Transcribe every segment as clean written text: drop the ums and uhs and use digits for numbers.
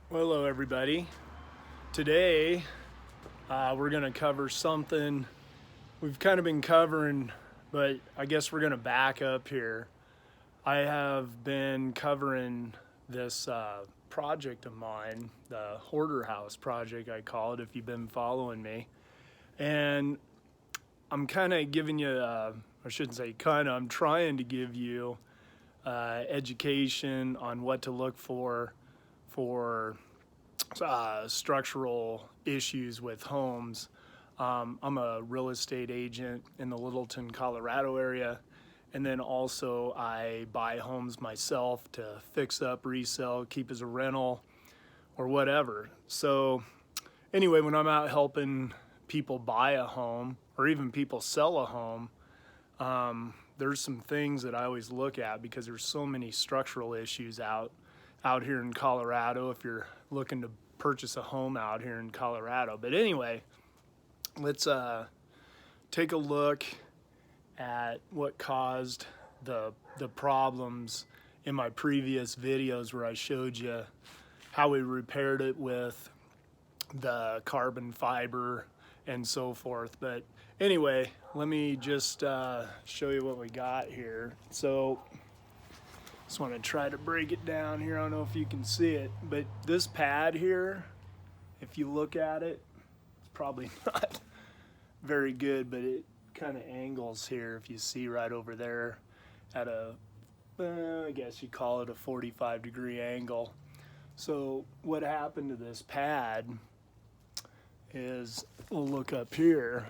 Hello everybody. Today we're going to cover something we've kind of been covering, but I guess we're going to back up here. I have been covering this project of mine, the hoarder house project I call it, if you've been following me. And I'm kind of giving you, I shouldn't say kind of, I'm trying to give you education on what to look for structural issues with homes. I'm a real estate agent in the Littleton, Colorado area, and then also I buy homes myself to fix up, resell, keep as a rental, or whatever. So anyway, when I'm out helping people buy a home or even people sell a home, there's some things that I always look at because there's so many structural issues out here in Colorado if you're looking to purchase a home out here in Colorado. But anyway, let's take a look at what caused the problems in my previous videos where I showed you how we repaired it with the carbon fiber and so forth. But anyway, let me just show you what we got here. So just want to try to break it down here. I don't know if you can see it, but this pad here, if you look at it, it's probably not very good, but it kind of angles here. If you see right over there at a, I guess you call it a 45-degree angle. So what happened to this pad is, we'll look up here,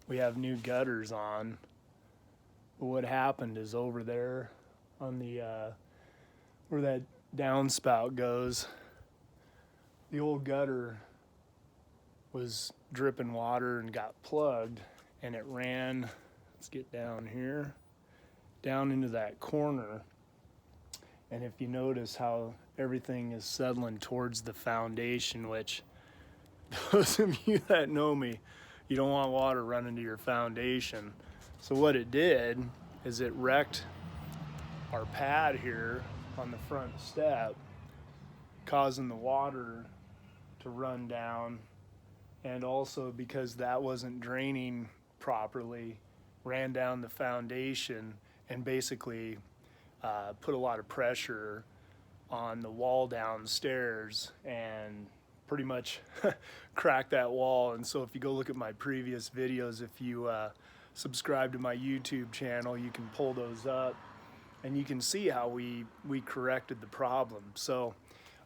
we have new gutters on. But what happened is over there on the where that downspout goes, the old gutter was dripping water and got plugged, and it ran, let's get down here, down into that corner. And if you notice how everything is settling towards the foundation, which those of you that know me, you don't want water running to your foundation. So what it did is it wrecked our pad here on the front step, causing the water to run down, and also because that wasn't draining properly, ran down the foundation and basically put a lot of pressure on the wall downstairs and pretty much cracked that wall. And so if you go look at my previous videos, if you subscribe to my YouTube channel, you can pull those up and you can see how we corrected the problem. So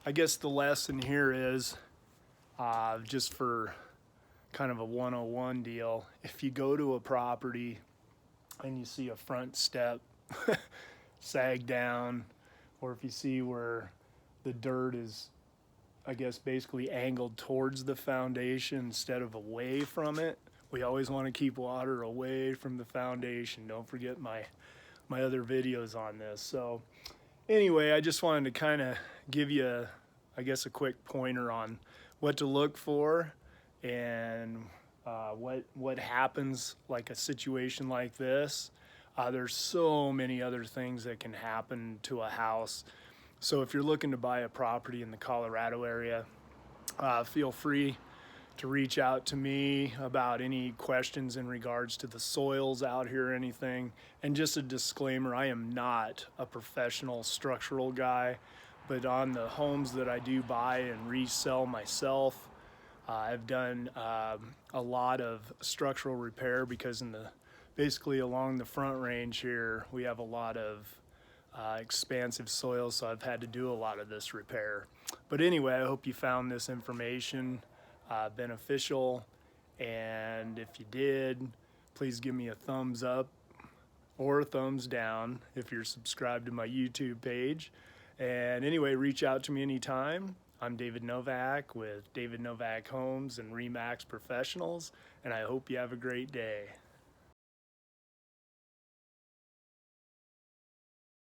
I guess the lesson here is, just for kind of a 101 deal, if you go to a property and you see a front step sag down, or if you see where the dirt is, I guess, basically angled towards the foundation instead of away from it, we always want to keep water away from the foundation. Don't forget my other videos on this. So anyway, I just wanted to kind of give you, I guess, a quick pointer on what to look for and what happens like a situation like this. There's so many other things that can happen to a house. So if you're looking to buy a property in the Colorado area, feel free to reach out to me about any questions in regards to the soils out here or anything. And just a disclaimer, I am not a professional structural guy, but on the homes that I do buy and resell myself, I've done a lot of structural repair because basically along the front range here, we have a lot of expansive soil, so I've had to do a lot of this repair. But anyway, I hope you found this information beneficial, and if you did, please give me a thumbs up or a thumbs down if you're subscribed to my YouTube page. And anyway, reach out to me anytime. I'm David Novak with David Novak Homes and Remax Professionals, and I hope you have a great day.